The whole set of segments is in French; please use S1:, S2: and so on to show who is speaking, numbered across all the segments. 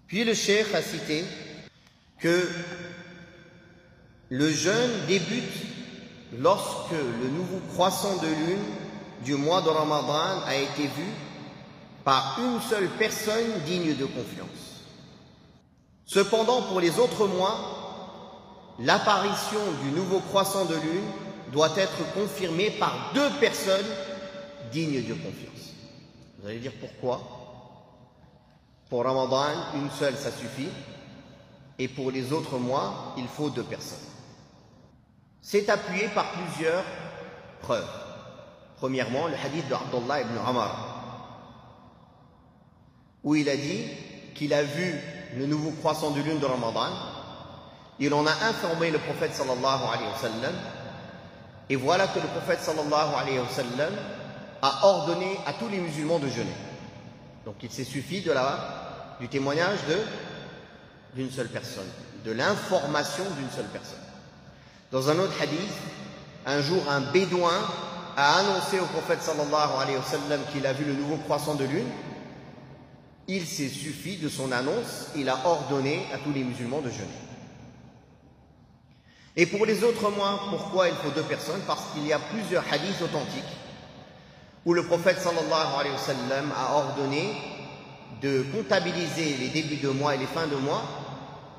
S1: Puis le cheikh a cité que le jeûne débute lorsque le nouveau croissant de lune du mois de Ramadan a été vu par une seule personne digne de confiance. Cependant, pour les autres mois, l'apparition du nouveau croissant de lune doit être confirmée par 2 personnes dignes de confiance. Vous allez dire pourquoi? Pour Ramadan, une seule, ça suffit. Et pour les autres mois, il faut 2 personnes. C'est appuyé par plusieurs preuves. Premièrement, le hadith de Abdullah ibn Omar, où il a dit qu'il a vu le nouveau croissant de lune de Ramadan. Il en a informé le prophète sallallahu alayhi wa sallam. Et voilà que le prophète sallallahu alayhi wa sallam a ordonné à tous les musulmans de jeûner. Donc il s'est suffi du témoignage d'une seule personne, de l'information d'une seule personne. Dans un autre hadith, un jour un bédouin a annoncé au prophète sallallahu alayhi wa sallam qu'il a vu le nouveau croissant de lune. Il s'est suffi de son annonce, il a ordonné à tous les musulmans de jeûner. Et pour les autres mois, pourquoi il faut 2 personnes? Parce qu'il y a plusieurs hadiths authentiques où le prophète sallallahu alayhi wa sallam a ordonné de comptabiliser les débuts de mois et les fins de mois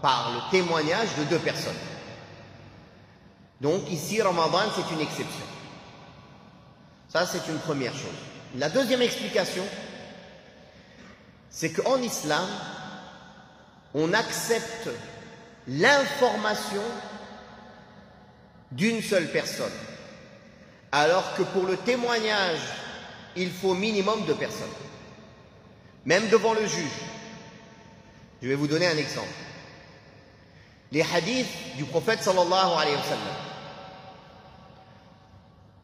S1: par le témoignage de 2 personnes. Donc ici, Ramadan, c'est une exception. Ça, c'est une première chose. La deuxième explication, c'est qu'en islam, on accepte l'information d'une seule personne, alors que pour le témoignage, il faut minimum 2 personnes, même devant le juge. Je vais vous donner un exemple. Les hadiths du prophète sallallahu alayhi wa sallam,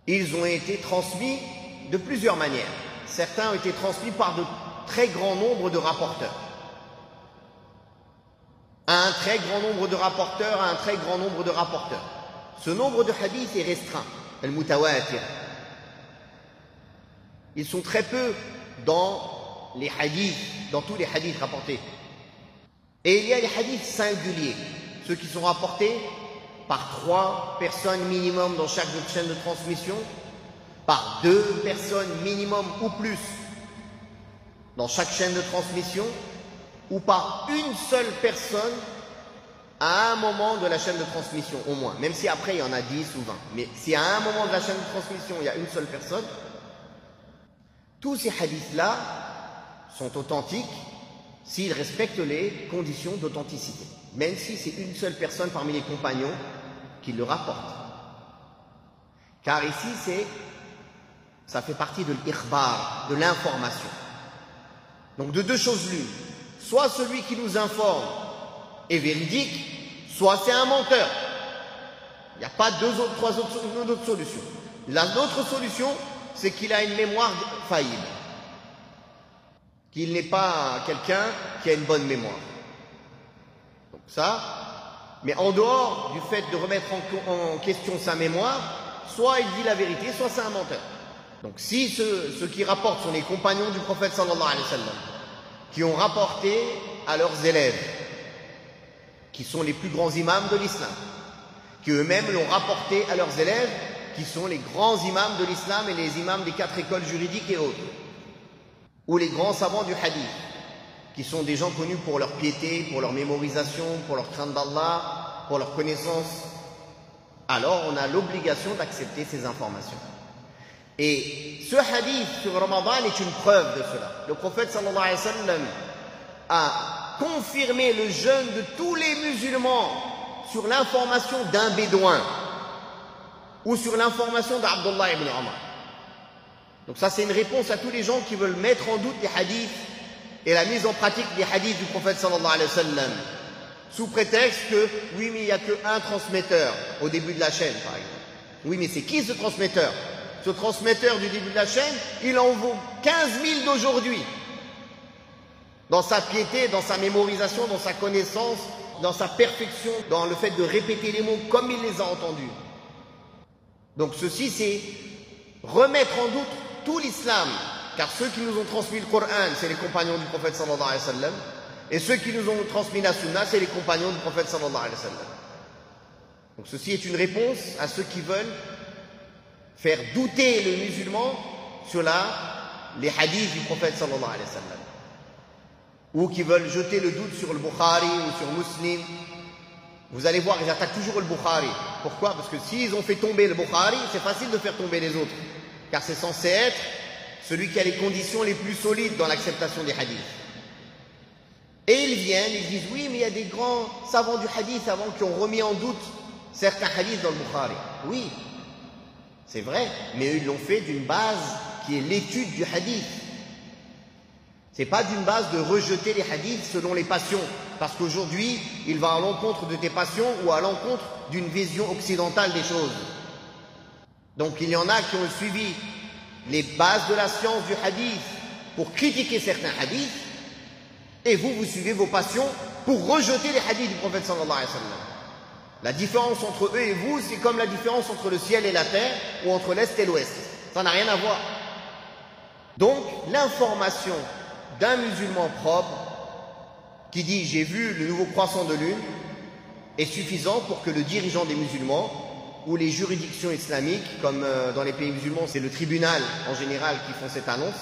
S1: ils ont été transmis de plusieurs manières. Certains ont été transmis par de très grand nombre de rapporteurs. Un très grand nombre de rapporteurs à un très grand nombre de rapporteurs. Ce nombre de hadiths est restreint, al-mutawatir. Ils sont très peu dans les hadiths, dans tous les hadiths rapportés. Et il y a les hadiths singuliers, ceux qui sont rapportés par 3 personnes minimum dans chaque chaîne de transmission, par 2 personnes minimum ou plus dans chaque chaîne de transmission, ou par une seule personne à un moment de la chaîne de transmission au moins, même si après il y en a 10 ou 20. Mais si à un moment de la chaîne de transmission il y a une seule personne, tous ces hadiths-là sont authentiques s'ils respectent les conditions d'authenticité, même si c'est une seule personne parmi les compagnons qui le rapporte. Car ici, ça fait partie de l'ikhbar, de l'information. Donc de 2 choses l'une, soit celui qui nous informe est véridique, soit c'est un menteur. Il n'y a pas 2 autres, 3 autres solutions. L'autre solution, c'est qu'il a une mémoire faillible, qu'il n'est pas quelqu'un qui a une bonne mémoire. Donc ça, mais en dehors du fait de remettre en question sa mémoire, soit il dit la vérité, soit c'est un menteur. Donc si ceux qui rapportent sont les compagnons du prophète sallallahu alayhi wa sallam, qui ont rapporté à leurs élèves, qui sont les plus grands imams de l'islam, qui eux-mêmes l'ont rapporté à leurs élèves, qui sont les grands imams de l'islam et les imams des 4 écoles juridiques et autres, ou les grands savants du hadith, qui sont des gens connus pour leur piété, pour leur mémorisation, pour leur crainte d'Allah, pour leur connaissance, alors on a l'obligation d'accepter ces informations. Et ce hadith sur Ramadan est une preuve de cela. Le prophète sallallahu alayhi wa sallam a confirmé le jeûne de tous les musulmans sur l'information d'un bédouin ou sur l'information d'Abdullah ibn Omar. Donc ça, c'est une réponse à tous les gens qui veulent mettre en doute les hadiths et la mise en pratique des hadiths du prophète sallallahu alayhi wa sallam, sous prétexte que, oui, mais il n'y a qu'un transmetteur au début de la chaîne, par exemple. Oui, mais c'est qui ce transmetteur? Ce transmetteur du début de la chaîne, il en vaut 15 000 d'aujourd'hui. Dans sa piété, dans sa mémorisation, dans sa connaissance, dans sa perfection, dans le fait de répéter les mots comme il les a entendus. Donc ceci, c'est remettre en doute tout l'islam, car ceux qui nous ont transmis le Coran, c'est les compagnons du prophète sallallahu alayhi wa sallam, Et ceux qui nous ont transmis la sunna, c'est les compagnons du prophète sallallahu alayhi wa sallam. Donc ceci est une réponse à ceux qui veulent faire douter le musulman sur les hadiths du prophète sallallahu alayhi wa sallam, ou qui veulent jeter le doute sur le Bukhari ou sur Muslim. Vous allez voir, ils attaquent toujours le Bukhari. Pourquoi? Parce que s'ils ont fait tomber le Bukhari, c'est facile de faire tomber les autres, car c'est censé être celui qui a les conditions les plus solides dans l'acceptation des hadiths. Et ils viennent, ils disent oui, mais il y a des grands savants du hadith avant qui ont remis en doute certains hadiths dans le Bukhari. Oui, c'est vrai, mais eux ils l'ont fait d'une base qui est l'étude du hadith. C'est pas d'une base de rejeter les hadiths selon les passions, parce qu'aujourd'hui, il va à l'encontre de tes passions ou à l'encontre d'une vision occidentale des choses. Donc il y en a qui ont suivi les bases de la science du hadith pour critiquer certains hadiths, et vous suivez vos passions pour rejeter les hadiths du prophète sallallahu alayhi wa sallam. La différence entre eux et vous, c'est comme la différence entre le ciel et la terre, ou entre l'Est et l'Ouest. Ça n'a rien à voir. Donc, l'information d'un musulman propre qui dit « j'ai vu le nouveau croissant de lune » est suffisant pour que le dirigeant des musulmans ou les juridictions islamiques, comme dans les pays musulmans, c'est le tribunal en général qui font cette annonce,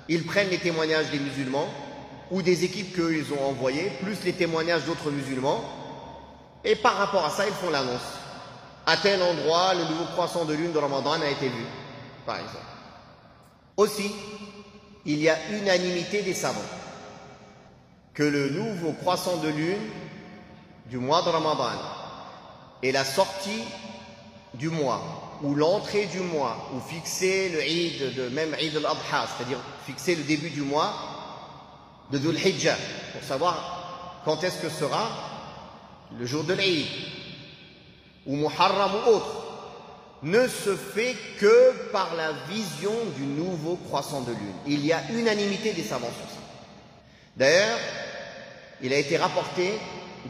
S1: ils prennent les témoignages des musulmans ou des équipes qu'eux ils ont envoyées, plus les témoignages d'autres musulmans, et par rapport à ça, ils font l'annonce. À tel endroit, le nouveau croissant de lune de Ramadan a été vu, par exemple. Aussi, il y a unanimité des savants que le nouveau croissant de lune du mois de Ramadan et la sortie du mois, ou l'entrée du mois, ou fixer le Eid, même Eid al-Adha, c'est-à-dire fixer le début du mois de Dhul Hijjah, pour savoir quand est-ce que sera le jour de l'Eid, ou Muharram ou autre, ne se fait que par la vision du nouveau croissant de lune. Il y a unanimité des savants sur ça. D'ailleurs, il a été rapporté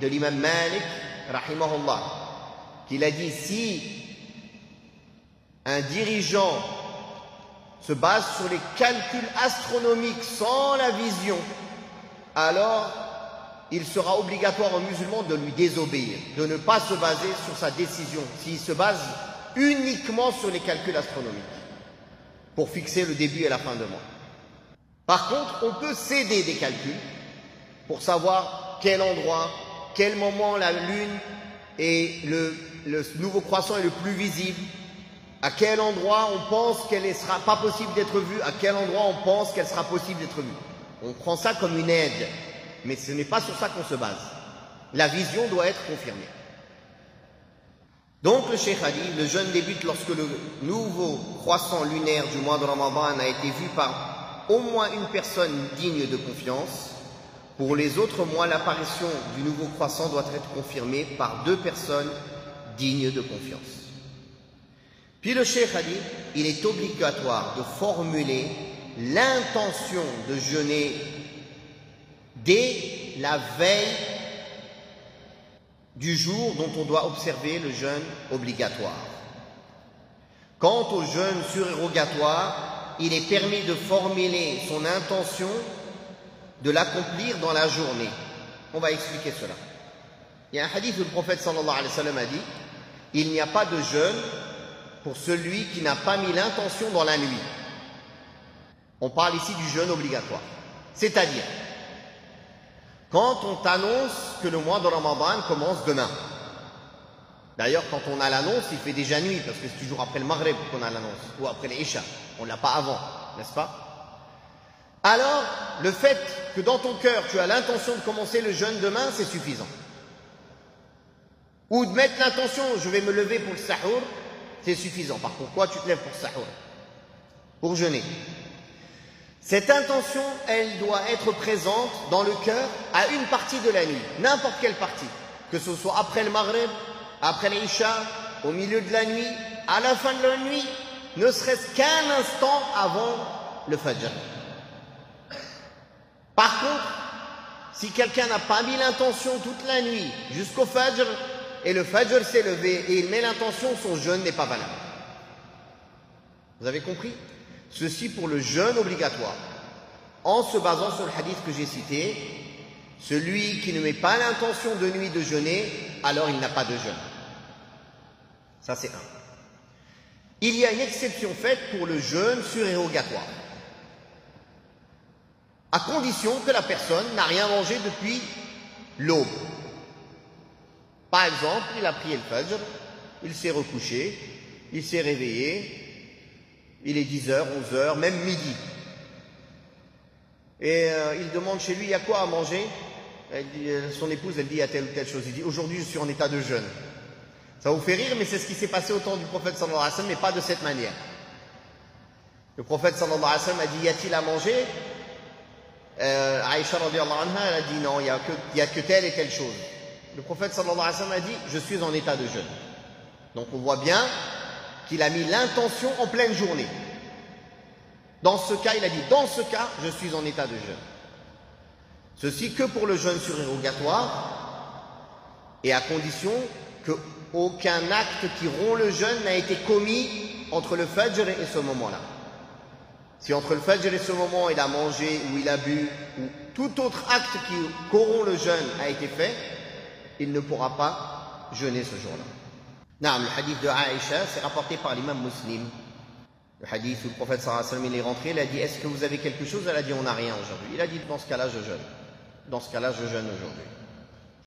S1: de l'imam Malik, rahimahullah, qu'il a dit si un dirigeant se base sur les calculs astronomiques sans la vision, alors il sera obligatoire aux musulmans de lui désobéir, de ne pas se baser sur sa décision, s'il se base uniquement sur les calculs astronomiques pour fixer le début et la fin de mois. Par contre, on peut céder des calculs pour savoir quel endroit, quel moment la lune et le nouveau croissant est le plus visible, à quel endroit on pense qu'elle ne sera pas possible d'être vue, à quel endroit on pense qu'elle sera possible d'être vue. On prend ça comme une aide, mais ce n'est pas sur ça qu'on se base. La vision doit être confirmée. Donc le Cheikh a dit, le jeûne débute lorsque le nouveau croissant lunaire du mois de Ramadan a été vu par au moins une personne digne de confiance. Pour les autres mois, l'apparition du nouveau croissant doit être confirmée par 2 personnes dignes de confiance. Puis le Cheikh a dit, il est obligatoire de formuler l'intention de jeûner dès la veille du jour dont on doit observer le jeûne obligatoire. Quant au jeûne surérogatoire, il est permis de formuler son intention de l'accomplir dans la journée. On va expliquer cela. Il y a un hadith où le prophète sallallahu alayhi wa sallam a dit « Il n'y a pas de jeûne pour celui qui n'a pas mis l'intention dans la nuit. » On parle ici du jeûne obligatoire. C'est-à-dire, quand on t'annonce que le mois de Ramadan commence demain. D'ailleurs, quand on a l'annonce, il fait déjà nuit, parce que c'est toujours après le Maghreb qu'on a l'annonce, ou après l'Isha. On ne l'a pas avant, n'est-ce pas? Alors, le fait que dans ton cœur, tu as l'intention de commencer le jeûne demain, c'est suffisant. Ou de mettre l'intention, je vais me lever pour le sahour, c'est suffisant. Par pourquoi tu te lèves pour le sahour? Pour jeûner. Cette intention, elle doit être présente dans le cœur à une partie de la nuit, n'importe quelle partie, que ce soit après le Maghreb, après l'Isha, au milieu de la nuit, à la fin de la nuit, ne serait-ce qu'un instant avant le Fajr. Par contre, si quelqu'un n'a pas mis l'intention toute la nuit jusqu'au Fajr, et le Fajr s'est levé et il met l'intention, son jeûne n'est pas valable. Vous avez compris? Ceci pour le jeûne obligatoire. En se basant sur le hadith que j'ai cité, Celui qui ne met pas l'intention de nuit de jeûner, alors il n'a pas de jeûne. Ça c'est un. Il y a une exception faite pour le jeûne surérogatoire, à condition que la personne n'a rien mangé depuis l'aube. Par exemple, il a prié le Fajr, il s'est recouché, il s'est réveillé, il est 10h, 11h, même midi. Et il demande chez lui, il y a quoi à manger? Son épouse, elle dit, il y a telle ou telle chose. Il dit, aujourd'hui je suis en état de jeûne. Ça vous fait rire, mais c'est ce qui s'est passé au temps du prophète sallallahu alayhi wa sallam, mais pas de cette manière. Le prophète sallallahu alayhi wa sallam a dit, y a-t-il à manger? Aïcha radiallahu anha, elle a dit, non, il y a que telle et telle chose. Le prophète sallallahu alayhi wa sallam a dit, je suis en état de jeûne. Donc on voit bien qu'il a mis l'intention en pleine journée. Dans ce cas, il a dit, dans ce cas, je suis en état de jeûne. Ceci que pour le jeûne surérogatoire, et à condition qu'aucun acte qui rompt le jeûne n'a été commis entre le Fajr et ce moment-là. Si entre le Fajr et ce moment, il a mangé ou il a bu, ou tout autre acte qui corrompt le jeûne a été fait, il ne pourra pas jeûner ce jour-là. Le hadith de Aïcha, c'est rapporté par l'imam Muslim. Le hadith où le prophète sallallahu alayhi wa sallam il est rentré, il a dit, est-ce que vous avez quelque chose? Elle a dit, on n'a rien aujourd'hui. Il a dit, dans ce cas-là, je jeûne. Dans ce cas-là, je jeûne aujourd'hui.